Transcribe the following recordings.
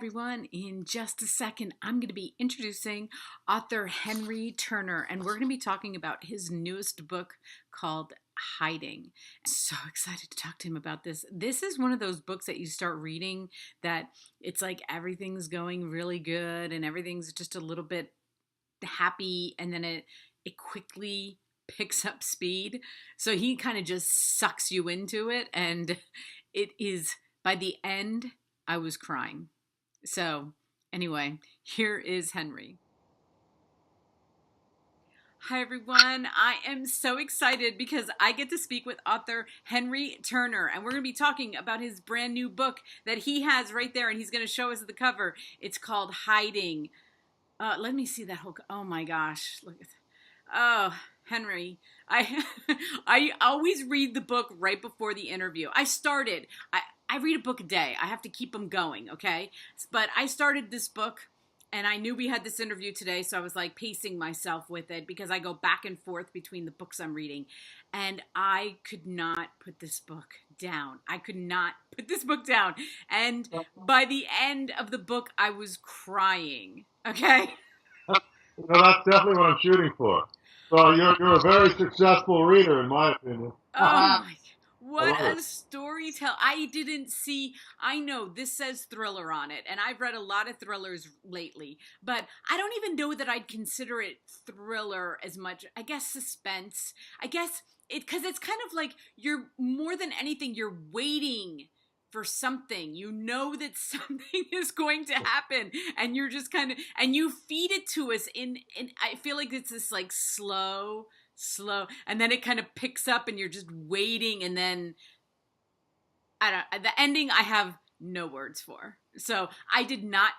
everyone. In just a second, I'm going to be introducing author Henry Turner, and we're going to be talking about his newest book called Hiding. I'm so excited to talk to him about this. This is one of those books that you start reading that it's like everything's going really good and everything's just a little bit happy, and then it quickly picks up speed. So he kind of just sucks you into it, and it is, by the end, I was crying. So, anyway, here is Henry. Hi, everyone. I am so excited because I get to speak with author Henry Turner, and we're going to be talking about his brand new book that he has right there, and he's going to show us the cover. It's called Hiding. Let me see that whole. Oh my gosh! Look at. Oh, Henry, I always read the book right before the interview. I read a book a day. I have to keep them going, okay? But I started this book, and I knew we had this interview today, so I was like pacing myself with it because I go back and forth between the books I'm reading, and I could not put this book down. I could not put this book down. And by the end of the book, I was crying, okay? That's definitely what I'm shooting for. So you're a very successful reader, in my opinion. Oh my, what a storyteller. I know this says thriller on it, and I've read a lot of thrillers lately, but I don't even know that I'd consider it thriller as much. I guess suspense. I guess because it's kind of like you're, more than anything, you're waiting for something. You know that something is going to happen, and you're just kind of, and you feed it to us in I feel like it's this like slow, and then it kind of picks up and you're just waiting, and then the ending I have no words for. So I did not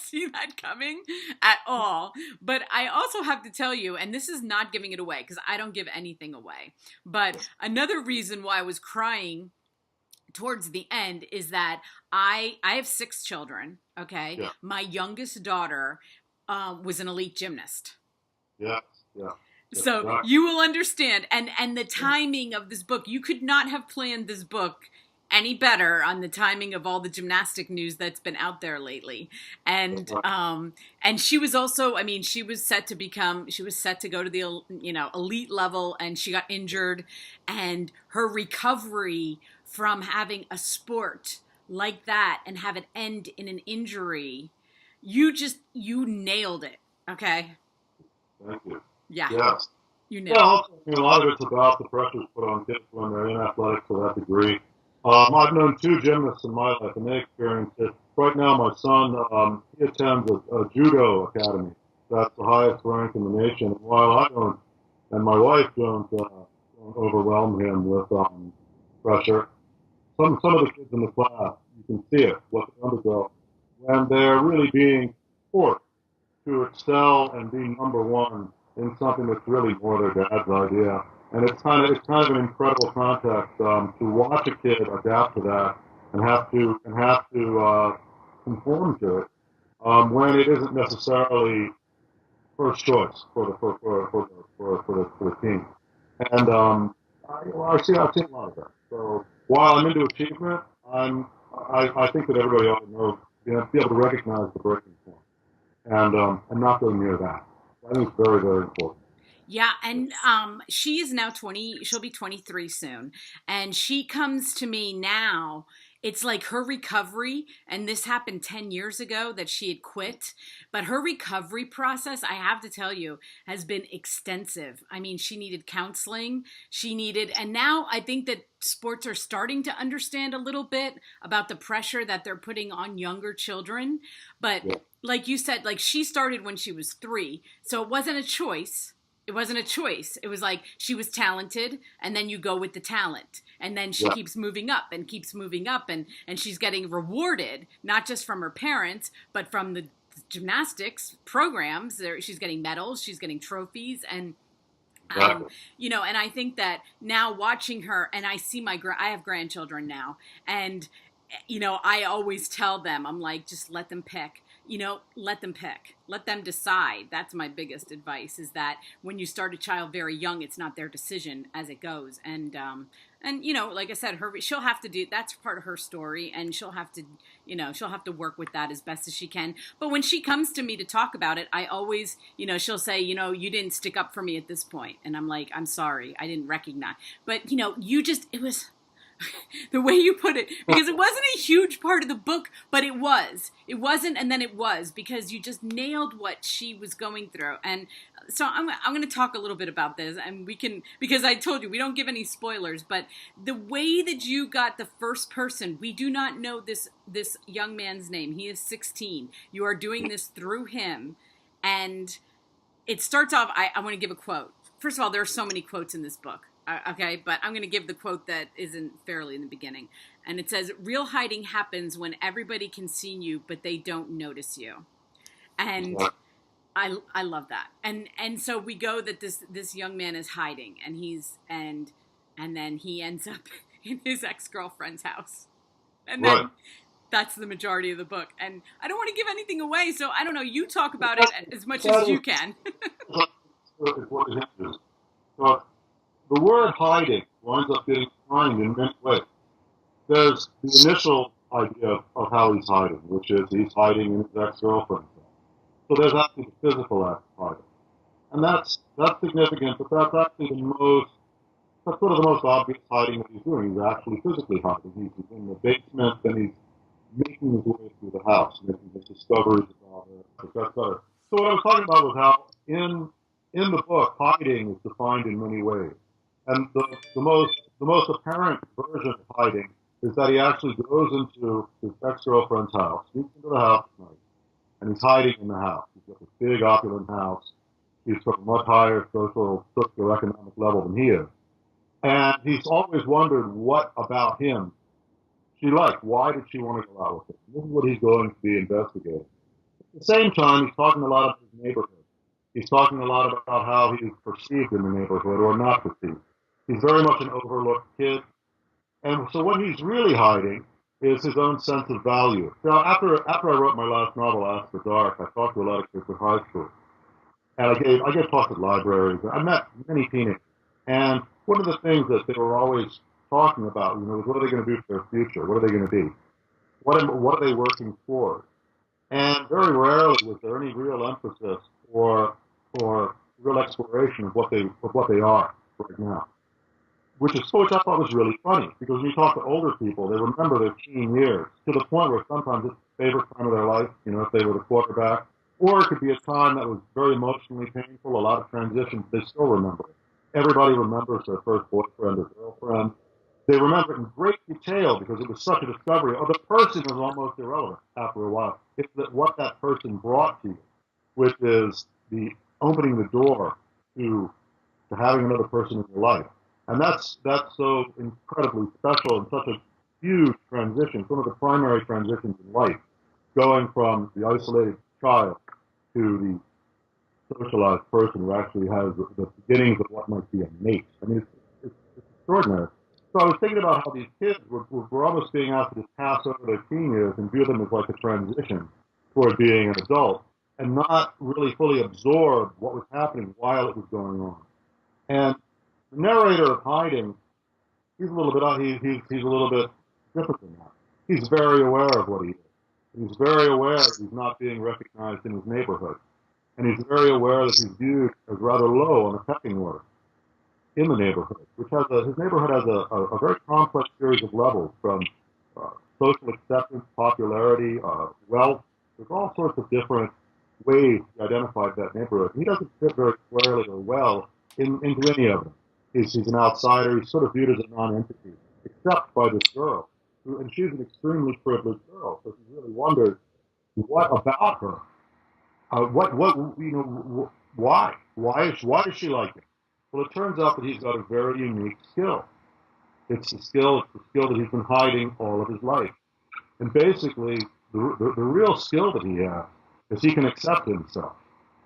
see that coming at all. But I also have to tell you, and this is not giving it away because I don't give anything away, but another reason why I was crying towards the end is that I have 6 children, okay? Yeah. My youngest daughter was an elite gymnast. Yeah. So right. You will understand. And the timing of this book, you could not have planned this book any better on the timing of all the gymnastic news that's been out there lately. And she was also, I mean, she was set to go to the, elite level, and she got injured, and her recovery from having a sport like that and have it end in an injury, you nailed it. Okay. Thank you. Yeah. Yes. You nailed it. A lot of it's about the pressures put on kids when they're in athletics to that degree. I've known 2 gymnasts in my life, and they experienced it. Right now, my son, he attends a judo academy. That's the highest rank in the nation. And while I don't, and my wife don't overwhelm him with pressure, some of the kids in the class, you can see it, what they undergo, when they're really being forced to excel and be number one in something that's really more their dad's idea. And it's kind of an incredible context to watch a kid adapt to that and have to conform to it when it isn't necessarily first choice for the team. And I've seen a lot of that. So while I'm into achievement, I think that everybody ought to know, be able to recognize the breaking point and not go near that. I think it's very, very important. Yeah, and she is now 20. She'll be 23 soon. And she comes to me now. It's like her recovery, and this happened 10 years ago that she had quit. But her recovery process, I have to tell you, has been extensive. I mean, she needed counseling. And now I think that sports are starting to understand a little bit about the pressure that they're putting on younger children. But like you said, like she started when she was 3. So it wasn't a choice. It wasn't a choice. It was like she was talented, and then you go with the talent. And then she keeps moving up, and she's getting rewarded, not just from her parents, but from the gymnastics programs. She's getting medals, she's getting trophies, and and I think that now watching her, and I see I have grandchildren now, and I always tell them, I'm like, just let them pick. let them pick, let them decide. That's my biggest advice, is that when you start a child very young, it's not their decision as it goes. And like I said, she'll have to do, that's part of her story, and she'll have to work with that as best as she can. But when she comes to me to talk about it, I always, she'll say, you didn't stick up for me at this point. And I'm like, I'm sorry, I didn't recognize. But, it was the way you put it, because it wasn't a huge part of the book, but it was. It wasn't, and then it was, because you just nailed what she was going through. And so I'm going to talk a little bit about this, and we can, because I told you we don't give any spoilers, but the way that you got the first person, we do not know this young man's name. He is 16. You are doing this through him, and it starts off. I want to give a quote. First of all, there are so many quotes in this book. Okay, but I'm going to give the quote that isn't fairly in the beginning. And it says, real hiding happens when everybody can see you, but they don't notice you. And I love that. And so we go that this young man is hiding, and then he ends up in his ex-girlfriend's house. And then that's the majority of the book. And I don't want to give anything away, so I don't know, you talk about it as much as you can. The word hiding winds up being defined in many ways. There's the initial idea of how he's hiding, which is he's hiding in his ex-girlfriend's house. So there's actually the physical act of hiding. And that's significant, but that's actually that's sort of the most obvious hiding that he's doing. He's actually physically hiding. He's in the basement, and he's making his way through the house, making his discoveries about it, etc. So what I was talking about was how in the book, hiding is defined in many ways. And the most apparent version of hiding is that he actually goes into his ex-girlfriend's house, sneaks into the house at night, and he's hiding in the house. He's got this big, opulent house. He's from a much higher socioeconomic level than he is. And he's always wondered what about him she liked. Why did she want to go out with him? This is what he's going to be investigating. At the same time, he's talking a lot about his neighborhood. He's talking a lot about how he's perceived in the neighborhood or not perceived. He's very much an overlooked kid. And so what he's really hiding is his own sense of value. Now, after I wrote my last novel, After Dark, I talked to a lot of kids at high school. And I gave talks at libraries. I met many teenagers. And one of the things that they were always talking about, was what are they going to do for their future? What are they going to be? What are they working for? And very rarely was there any real emphasis or real exploration of what they are right now. Which I thought was really funny, because when you talk to older people, they remember their teen years to the point where sometimes it's the favorite time of their life, if they were the quarterback, or it could be a time that was very emotionally painful, a lot of transitions, they still remember it. Everybody remembers their first boyfriend or girlfriend. They remember it in great detail because it was such a discovery. Or the person was almost irrelevant after a while. It's what that person brought to you, which is the opening the door to having another person in your life. And that's so incredibly special and such a huge transition. It's one of the primary transitions in life, going from the isolated child to the socialized person who actually has the beginnings of what might be a mate. I mean, it's extraordinary. So I was thinking about how these kids were almost being asked to just pass over their teen years and view them as like a transition toward being an adult, and not really fully absorb what was happening while it was going on. And the narrator of Hiding, he's a little bit different than that. He's very aware of what he is. He's very aware that he's not being recognized in his neighborhood. And he's very aware that he's viewed as rather low on the pecking order in the neighborhood, which his neighborhood has a very complex series of levels, from social acceptance, popularity, wealth. There's all sorts of different ways to identify that neighborhood. He doesn't fit very squarely or well into any of them. He's an outsider. He's sort of viewed as a non-entity, except by this girl. And she's an extremely privileged girl, so he really wondered what about her? Why? Why does she like him? Well, it turns out that he's got a very unique skill. It's the skill that he's been hiding all of his life. And basically, the real skill that he has is he can accept himself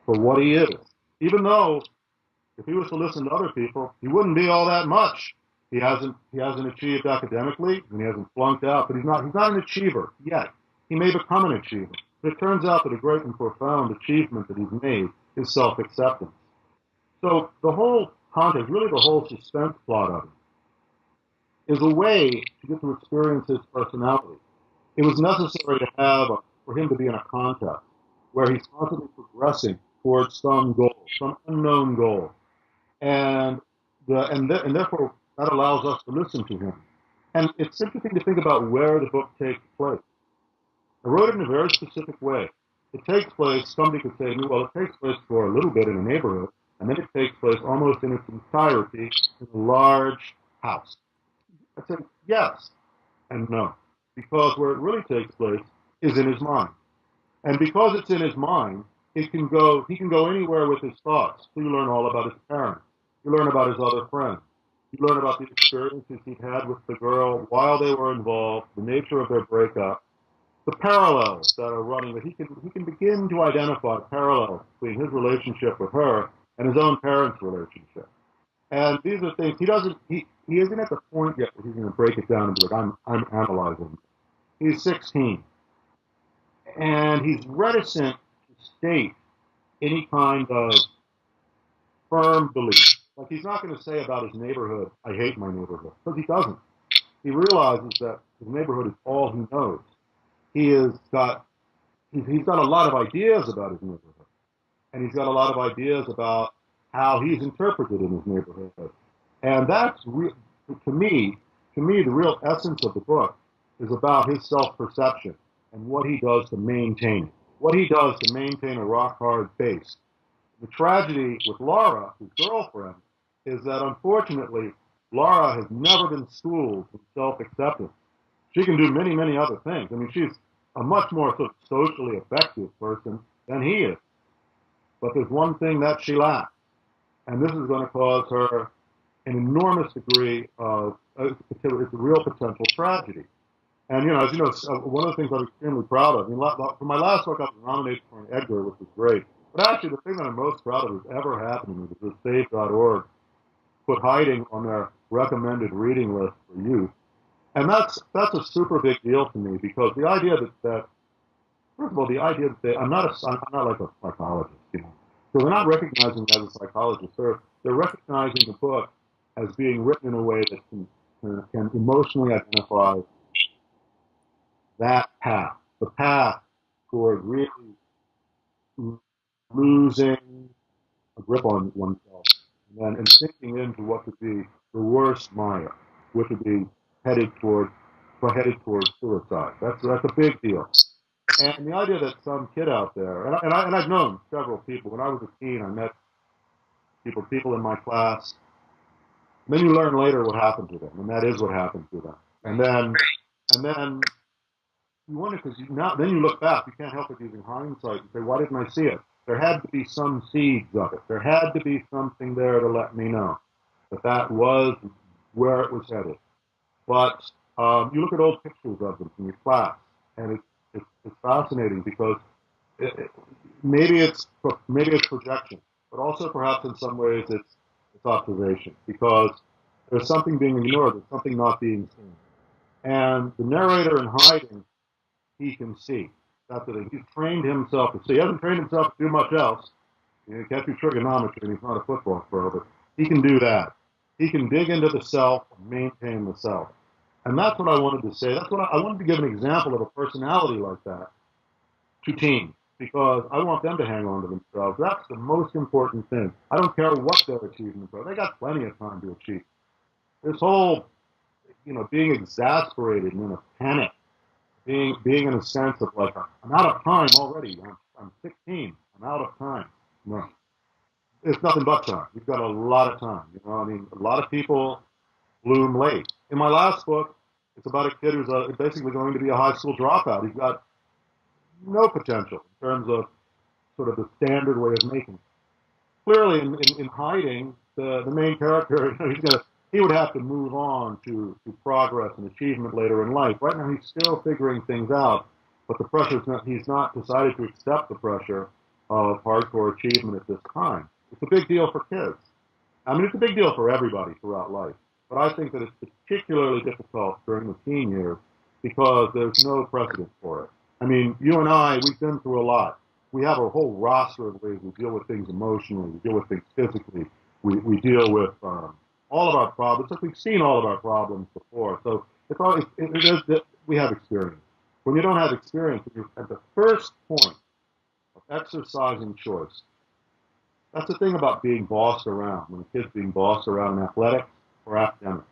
for what he is, even though if he was to listen to other people, he wouldn't be all that much. He hasn't achieved academically, and he hasn't flunked out, but he's not an achiever yet. He may become an achiever. It turns out that a great and profound achievement that he's made is self-acceptance. So the whole context, really the whole suspense plot of it, is a way to get to experience his personality. It was necessary to have for him to be in a contest where he's constantly progressing towards some goal, some unknown goal, and and therefore that allows us to listen to him. And it's interesting to think about where the book takes place. I wrote it in a very specific way. It takes place, somebody could say, well, it takes place for a little bit in a neighborhood, and then it takes place almost in its entirety in a large house. I said, yes and no, because where it really takes place is in his mind. And because it's in his mind, he can go anywhere with his thoughts. So you learn all about his parents. You learn about his other friends. You learn about the experiences he'd had with the girl while they were involved, the nature of their breakup, the parallels that are running, that he can begin to identify parallels between his relationship with her and his own parents' relationship. And these are things he isn't at the point yet where he's going to break it down and be like, I'm analyzing. He's 16, and he's reticent to state any kind of firm belief. Like he's not going to say about his neighborhood, I hate my neighborhood, because he doesn't. He realizes that his neighborhood is all he knows. He has got he's got a lot of ideas about his neighborhood, and he's got a lot of ideas about how he's interpreted in his neighborhood, and to me, the real essence of the book is about his self-perception and what he does to maintain it, what he does to maintain a rock-hard base. The tragedy with Laura, his girlfriend, is that unfortunately, Laura has never been schooled in self-acceptance. She can do many, many other things. I mean, she's a much more sort of socially effective person than he is. But there's one thing that she lacks, and this is going to cause her an enormous degree of it's a real potential tragedy. And as you know, one of the things I'm extremely proud of. I mean, for my last book, I was nominated for an Edgar, which was great. But actually, the thing that I'm most proud of that's ever happened to me was that Save.org put Hiding on their recommended reading list for youth. And that's a super big deal to me because the idea that first of all, the idea that I'm not like a psychologist, So they're not recognizing me as a psychologist. They're recognizing the book as being written in a way that can emotionally identify that path, the path toward really losing a grip on oneself, and sinking into what could be the worst Maya, which would be headed toward towards suicide. That's a big deal. And the idea that some kid out there, and I've known several people. When I was a teen, I met people in my class. And then you learn later what happened to them, and that is what happened to them. And then you wonder because then you look back, you can't help but using hindsight and say, why didn't I see it? There had to be some seeds of it. There had to be something there to let me know that was where it was headed. But you look at old pictures of them from your class, and it's fascinating because maybe it's projection, but also perhaps in some ways it's observation because there's something being ignored, there's something not being seen, and the narrator in Hiding he can see. That's the thing. He's trained himself to see. He hasn't trained himself to do much else. He can't do trigonometry, and he's not a football pro, but he can do that. He can dig into the self and maintain the self. And that's what I wanted to say. That's what I wanted to give an example of a personality like that to teens because I want them to hang on to themselves. That's the most important thing. I don't care what their achievements are. They got plenty of time to achieve. This whole, being exasperated and in a panic, being in a sense of like, I'm out of time already. I'm 16. I'm out of time. No, it's nothing but time. We've got a lot of time. I mean, a lot of people bloom late. In my last book, it's about a kid who's basically going to be a high school dropout. He's got no potential in terms of sort of the standard way of making. Clearly, in Hiding, the main character, he would have to move on to progress and achievement later in life. Right now, he's still figuring things out, but he's not decided to accept the pressure of hardcore achievement at this time. It's a big deal for kids. I mean, it's a big deal for everybody throughout life. But I think that it's particularly difficult during the teen years because there's no precedent for it. I mean, you and I, we've been through a lot. We have a whole roster of ways we deal with things emotionally, we deal with things physically, we deal with all of our problems. Like we've seen all of our problems before. So it's always, we have experience. When you don't have experience, when you're at the first point of exercising choice, that's the thing about being bossed around, when a kid's being bossed around in athletics or academics.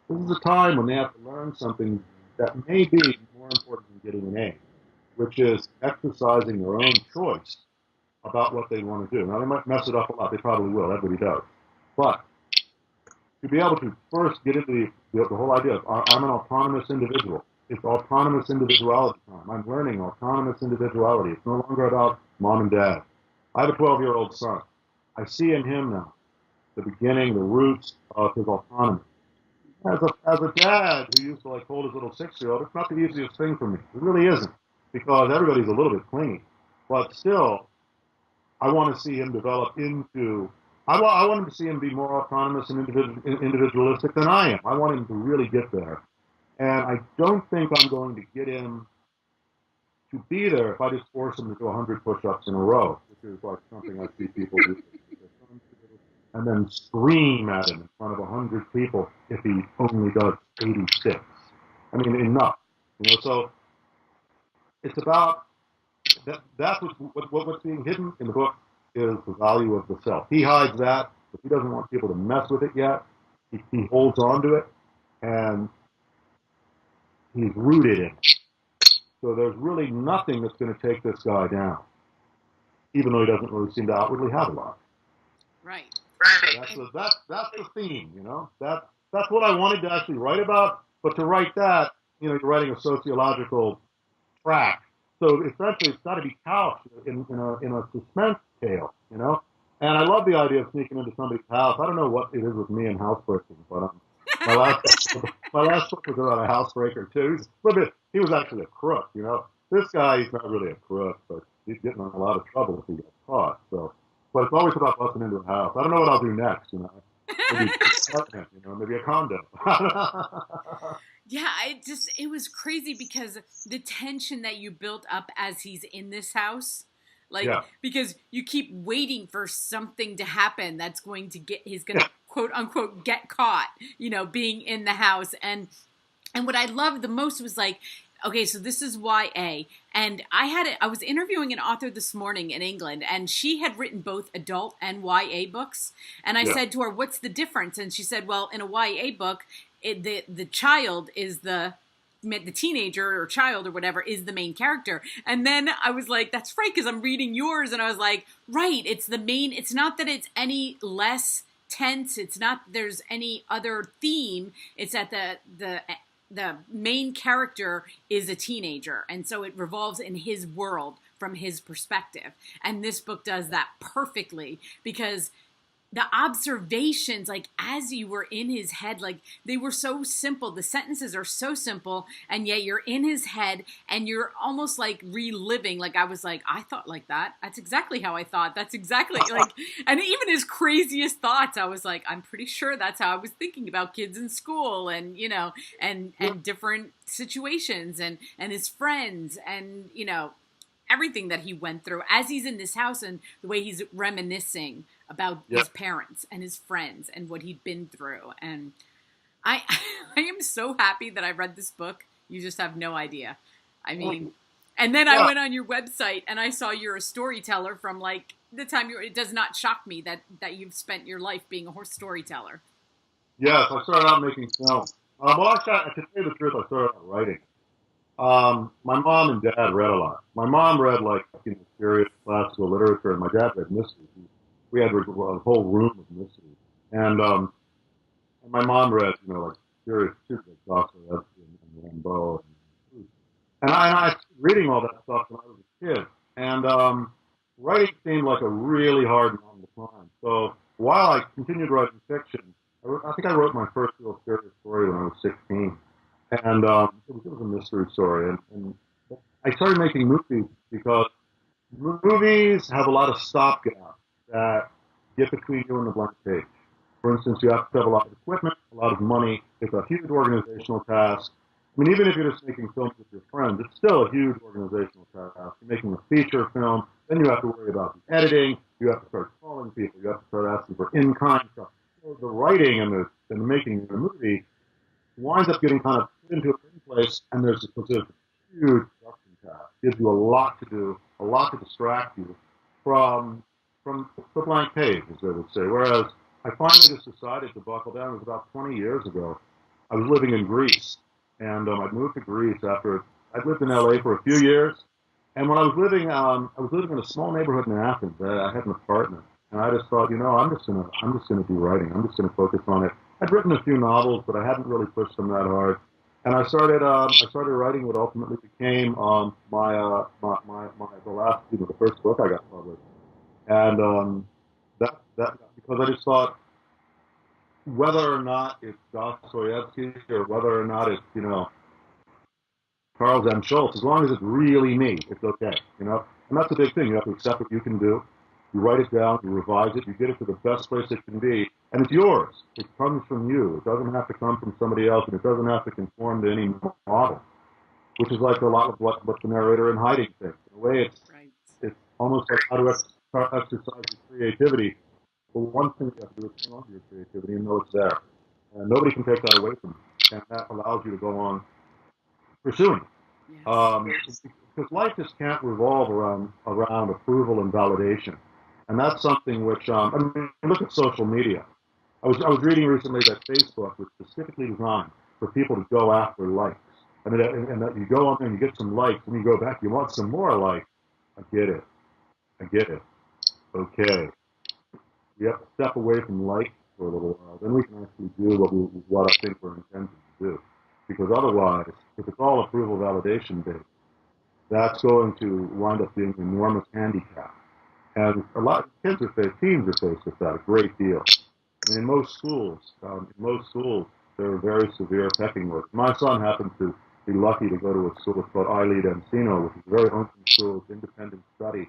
This is a time when they have to learn something that may be more important than getting an A, which is exercising their own choice about what they want to do. Now, they might mess it up a lot. They probably will. Everybody does. But to be able to first get into the whole idea of I'm an autonomous individual. It's autonomous individuality time. I'm learning autonomous individuality. It's no longer about mom and dad. I have a 12-year-old son. I see in him now the beginning, the roots of his autonomy. As a dad who used to like hold his little 6-year-old, it's not the easiest thing for me. It really isn't, because everybody's a little bit clingy. But still, I want to see him develop into. I want him to see him be more autonomous and individualistic than I am. I want him to really get there, and I don't think I'm going to get him to be there if I just force him to do 100 push-ups in a row, which is like something I see people do. And then scream at him in front of 100 people if he only does 86. I mean, enough. So it's about that. That's what's being hidden in the book is the value of the self. He hides that, but he doesn't want people to mess with it yet. He holds on to it, and he's rooted in it. So there's really nothing that's going to take this guy down, even though he doesn't really seem to outwardly have a lot. Right. That's the theme, That's what I wanted to actually write about. But to write that, you're writing a sociological track. So essentially, it's got to be couched in a suspense tale. And I love the idea of sneaking into somebody's house. I don't know what it is with me and housebreaking, but my last book was about a housebreaker too. He was actually a crook. This guy, he's not really a crook, but he's getting in a lot of trouble if he gets caught. So. But it's always about busting into a house. I don't know what I'll do next, Maybe an apartment, maybe a condo. Yeah, it was crazy because the tension that you built up as he's in this house, because you keep waiting for something to happen that's he's going to quote unquote get caught, being in the house. And what I loved the most was like, okay, so this is YA. And I was interviewing an author this morning in England, and she had written both adult and YA books. And I said to her, what's the difference? And she said, well, in a YA book, the child is the teenager or child or whatever is the main character. And then I was like, that's right, because I'm reading yours. And I was like, right, it's not that it's any less tense. It's not there's any other theme. It's that the main character is a teenager, and so it revolves in his world from his perspective. And this book does that perfectly, because the observations, like as you were in his head, like they were so simple. The sentences are so simple, and yet you're in his head and you're almost like reliving. Like I was like, I thought like that. That's exactly how I thought. That's exactly like, and even his craziest thoughts, I was like, I'm pretty sure that's how I was thinking about kids in school and, and different situations and his friends and, everything that he went through as he's in this house and the way he's reminiscing about his parents and his friends and what he'd been through. And I am so happy that I read this book. You just have no idea. I mean, and then I went on your website and I saw you're a storyteller from like the time it does not shock me that you've spent your life being a storyteller. Yes, I started out making films. Well, to tell you the truth, I started out writing. My mom and dad read a lot. My mom read like serious classical literature, and my dad read mystery. We had a whole room of mystery, and my mom read like serious like Dostoevsky and Rimbaud, and I reading all that stuff when I was a kid, and writing seemed like a really hard mountain to climb. So while I continued writing fiction, I think I wrote my first real serious story when I was 16. And it was a mystery story. And I started making movies because movies have a lot of stopgaps that get between you and the blank page. For instance, you have to have a lot of equipment, a lot of money. It's a huge organizational task. I mean, even if you're just making films with your friends, it's still a huge organizational task. You're making a feature film, then you have to worry about the editing. You have to start calling people. You have to start asking for in-kind stuff. So the writing and the making of the movie winds up getting kind of put into a place, and there's a huge production task. It gives you a lot to do, a lot to distract you from the blank page, as they would say. Whereas I finally just decided to buckle down. It was about 20 years ago. I was living in Greece, and I'd moved to Greece after I'd lived in LA for a few years. And when I was living in a small neighborhood in Athens. I had an apartment, and I just thought, I'm just gonna do writing. I'm just gonna focus on it. I'd written a few novels, but I hadn't really pushed them that hard. And I started writing what ultimately became the last, the first book I got published. And that because I just thought whether or not it's Dostoevsky or whether or not it's Charles M. Schultz, as long as it's really me, it's okay. And that's the big thing. You have to accept what you can do. You write it down, you revise it, you get it to the best place it can be, and it's yours. It comes from you. It doesn't have to come from somebody else, and it doesn't have to conform to any model, which is like a lot of what the narrator in Hiding thinks. In a way, Right. it's almost like how to exercise your creativity. But one thing you have to do is hang on to your creativity and know it's there. And nobody can take that away from you. And that allows you to go on pursuing. Yes. Because life just can't revolve around approval and validation. And that's something which, I mean, look at social media. I was reading recently that Facebook was specifically designed for people to go after likes. I mean, and that you go on there and you get some likes, and you go back, you want some more likes. I get it. I get it. Okay. We have to step away from light for a little while. Then we can actually do what I think we're intended to do. Because otherwise, if it's all approval validation based, that's going to wind up being an enormous handicap. And a lot of teens are faced with that a great deal. I mean, in most schools, there are very severe pecking order. My son happened to be lucky to go to a school called Eilid Encino, which is a very open school, it's independent study,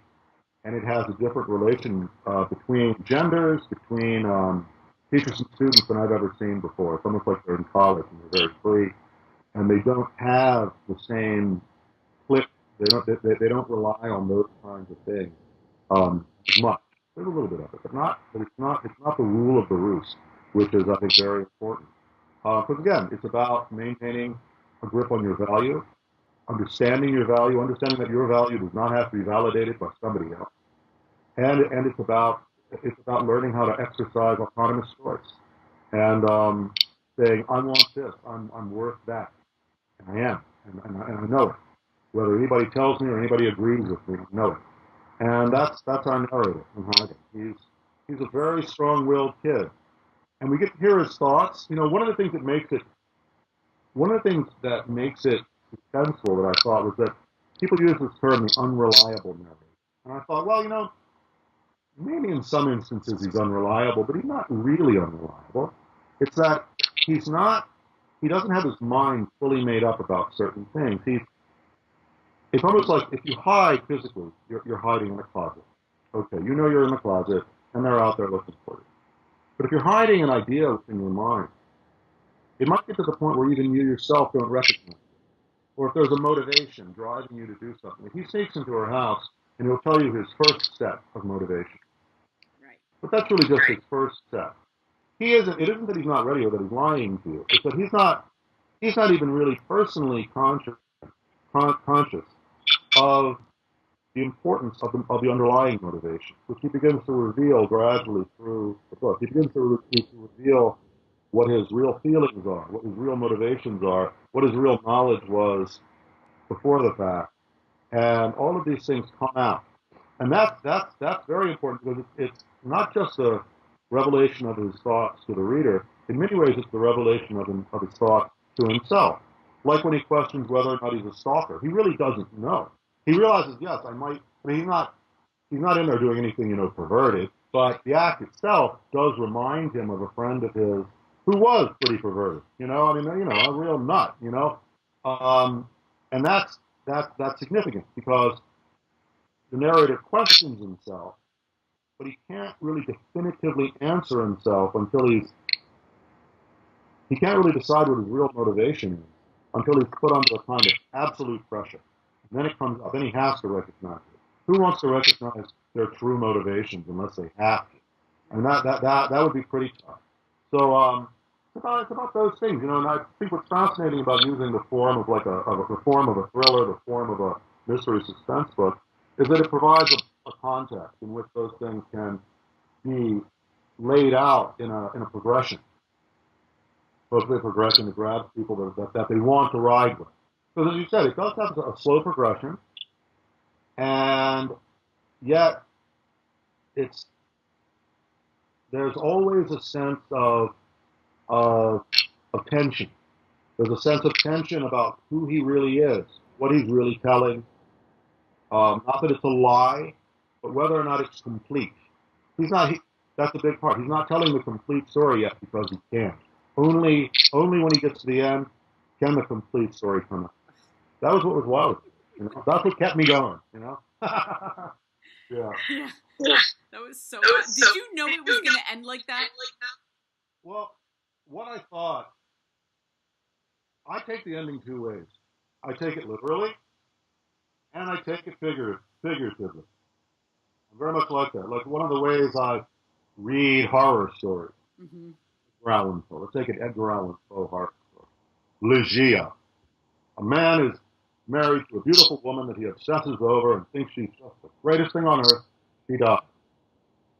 and it has a different relation between genders, between teachers and students than I've ever seen before. It's almost like they're in college and they're very free, and they don't have the same click. They don't rely on those kinds of things as much. There's a little bit of it, but not. But it's not the rule of the roost, which is I think very important. Because again, it's about maintaining a grip on your value, understanding that your value does not have to be validated by somebody else, and it's about learning how to exercise autonomous choice and saying I want this, I'm worth that, and I am, and I know it. Whether anybody tells me or anybody agrees with me, I know it. And that's our narrator in Hagen. He's a very strong-willed kid, and we get to hear his thoughts. One of the things that makes it suspenseful that I thought was that people use this term the unreliable narrator, and I thought, well, maybe in some instances he's unreliable, but he's not really unreliable. It's that he's not. He doesn't have his mind fully made up about certain things. It's almost like if you hide physically, you're hiding in a closet. Okay, you're in the closet, and they're out there looking for you. But if you're hiding an idea within your mind, it might get to the point where even you yourself don't recognize it. Or if there's a motivation driving you to do something. If he sneaks into her house, and he'll tell you his first step of motivation. Right. But that's really just his first step. It isn't that he's not ready or that he's lying to you. It's that he's not even really personally conscious of the importance of the underlying motivation, which he begins to reveal gradually through the book. He begins to reveal what his real feelings are, what his real motivations are, what his real knowledge was before the fact, and all of these things come out, and that's very important because it's not just a revelation of his thoughts to the reader. In many ways, it's the revelation of his thoughts to himself. Like when he questions whether or not he's a stalker, he really doesn't know. He realizes, yes, I might. I mean, he's not in there doing anything perverted, but the act itself does remind him of a friend of his who was pretty perverted. I mean, a real nut. And that's significant because the narrator questions himself, but he can't really definitively answer himself until he can't really decide what his real motivation is until he's put under a kind of absolute pressure. And then it comes up. Then he has to recognize it. Who wants to recognize their true motivations unless they have to? And that would be pretty tough. So it's about those things, you know. And I think what's fascinating about using the form of like the form of a thriller, the form of a mystery suspense book, is that it provides a context in which those things can be laid out in a progression, hopefully a progression that grabs people that they want to ride with. Because as you said, it does have a slow progression, and yet it's there's always a sense of of tension. There's a sense of tension about who he really is, what he's really telling. Not that it's a lie, but whether or not it's complete. He's not. That's a big part. He's not telling the complete story yet because he can't. Only when he gets to the end can the complete story come out. That was what was wild. You know, that's what kept me going. You know. Yeah. Yeah. That was so fun. Did you know it was going to end like that? Well, what I thought, I take the ending two ways. I take it literally, and I take it figuratively. I'm very much like that. Like one of the ways I read horror stories. Mm-hmm. Edgar Allan Poe. Let's take an Edgar Allan Poe horror story. Ligeia. A man is married to a beautiful woman that he obsesses over and thinks she's just the greatest thing on earth. She dies.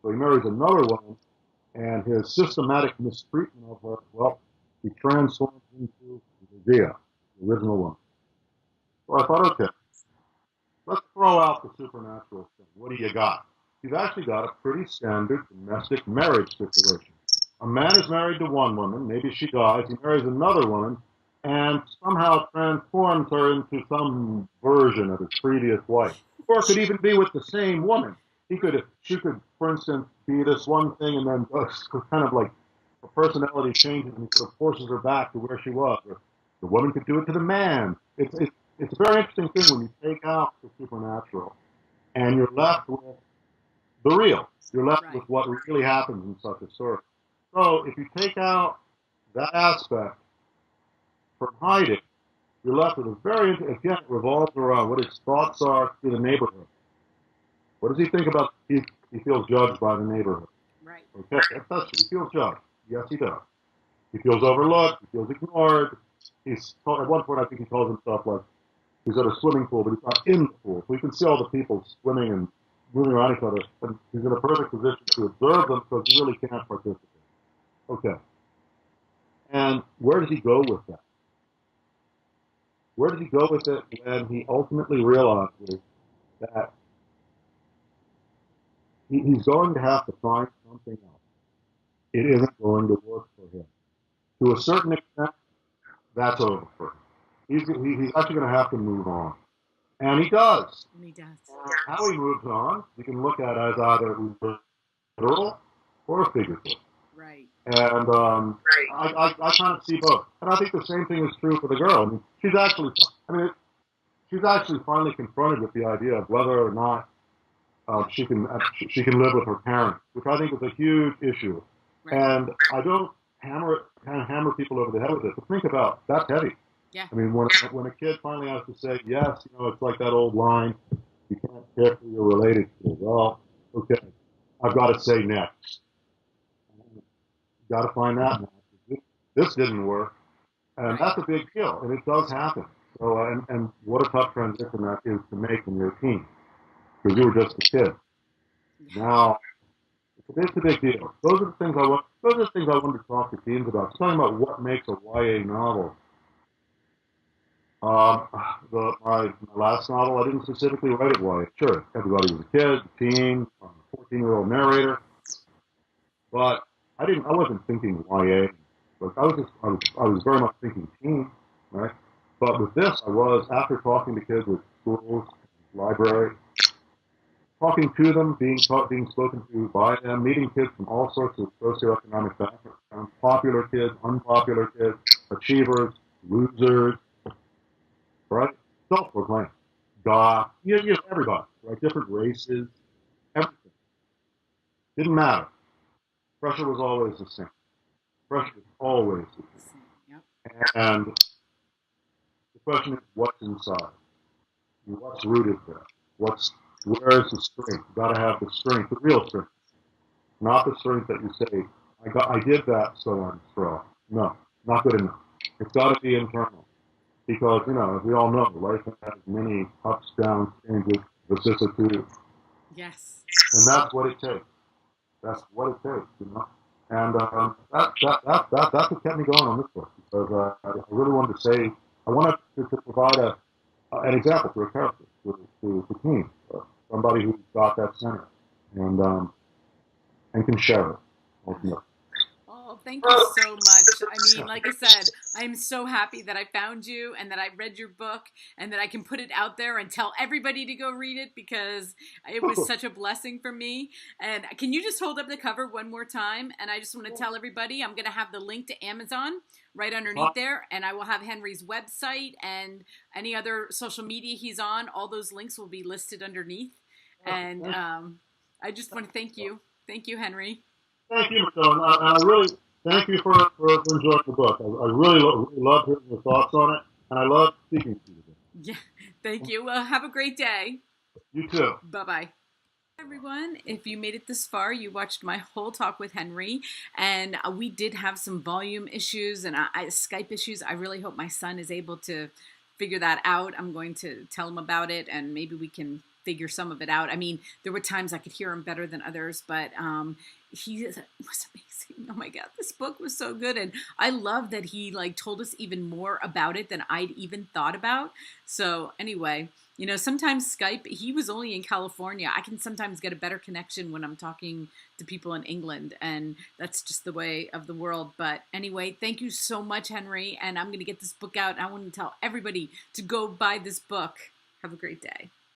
So he marries another woman, and his systematic mistreatment of her, well, he transforms into Ligeia, the original woman. So I thought, okay, let's throw out the supernatural thing. What do you got? You've actually got a pretty standard domestic marriage situation. A man is married to one woman, maybe she dies, he marries another woman, and somehow transforms her into some version of his previous wife. Or it could even be with the same woman. She could, for instance, be this one thing and then kind of like her personality changes and sort of forces her back to where she was. Or the woman could do it to the man. It's a very interesting thing when you take out the supernatural and you're left with the real. You're left Right. with what really happens in such a story. So if you take out that aspect from hiding, you're left with a very, again, it revolves around what his thoughts are through the neighborhood. What does he think about? He feels judged by the neighborhood. Right. Okay, that's true. He feels judged. Yes, he does. He feels overlooked. He feels ignored. At one point, I think he calls himself like he's at a swimming pool, but he's not in the pool. So you can see all the people swimming and moving around each other, and he's in a perfect position to observe them because he really can't participate. Okay. And where does he go with that? Where does he go with it when he ultimately realizes that he's going to have to find something else? It isn't going to work for him. To a certain extent, that's over for him. He's actually going to have to move on. And he does. And he does. How he moves on, you can look at as either literal or figurative. Right. And I kind of see both. And I think the same thing is true for the girl. She's actually finally confronted with the idea of whether or not she can live with her parents, which I think is a huge issue. Right. And I don't hammer people over the head with it, but think about that's heavy. Yeah. I mean, when a kid finally has to say yes, you know, it's like that old line: you can't pick who you're related to. Well, okay, I've got to say next. Got to find that now. This didn't work, and Right. that's a big deal, and it does happen. So, and what a tough transition that is to make when you're a teen, because you were just a kid. Yeah. Now, it's a big deal. Those are the things I want. Those are the things I wanted to talk to teens about. Talking about what makes a YA novel. Um, my last novel, I didn't specifically write it YA. Sure, everybody was a kid, a teen, a 14-year-old narrator, but I didn't. I wasn't thinking YA. But I was very much thinking teen, right? But with this, I was after talking to kids with schools, library, talking to them, being spoken to by them, meeting kids from all sorts of socioeconomic backgrounds, popular kids, unpopular kids, achievers, losers, right? Self-proclaimed, goth, everybody, right? Different races, everything. Didn't matter. Pressure was always the same. Pressure was always the Yep. same. And The question is, what's inside? What's rooted there? Where is the strength? You got to have the strength, the real strength, not the strength that you say, I did that, so I'm strong. No, not good enough. It's got to be internal because as we all know, life has many ups, downs, changes, vicissitudes, Yes. and that's what it takes. That's what it takes. And that's what kept me going on this book because I really wanted to say, I wanted to provide an example for a character, to team, somebody who's got that center and can share it ultimately. Oh, thank you so much. I mean, like I said, I'm so happy that I found you and that I read your book and that I can put it out there and tell everybody to go read it because it was such a blessing for me. And can you just hold up the cover one more time? And I just want to tell everybody I'm going to have the link to Amazon right underneath there. And I will have Henry's website and any other social media he's on. All those links will be listed underneath. And I just want to thank you. Thank you, Henry. Thank you, Michelle. And I really thank you for enjoying the book. I really love hearing your thoughts on it, and I love speaking to you. Yeah, thank you. Well, have a great day. You too. Bye bye. Everyone, if you made it this far, you watched my whole talk with Henry, and we did have some volume issues and Skype issues. I really hope my son is able to figure that out. I'm going to tell him about it, and maybe we can figure some of it out. I mean, there were times I could hear him better than others, but he was amazing. Oh my God, this book was so good, and I love that he told us even more about it than I'd even thought about. So anyway. Sometimes Skype, he was only in California. I can sometimes get a better connection when I'm talking to people in England, and that's just the way of the world. But anyway, thank you so much, Henry, and I'm going to get this book out. I want to tell everybody to go buy this book. Have a great day.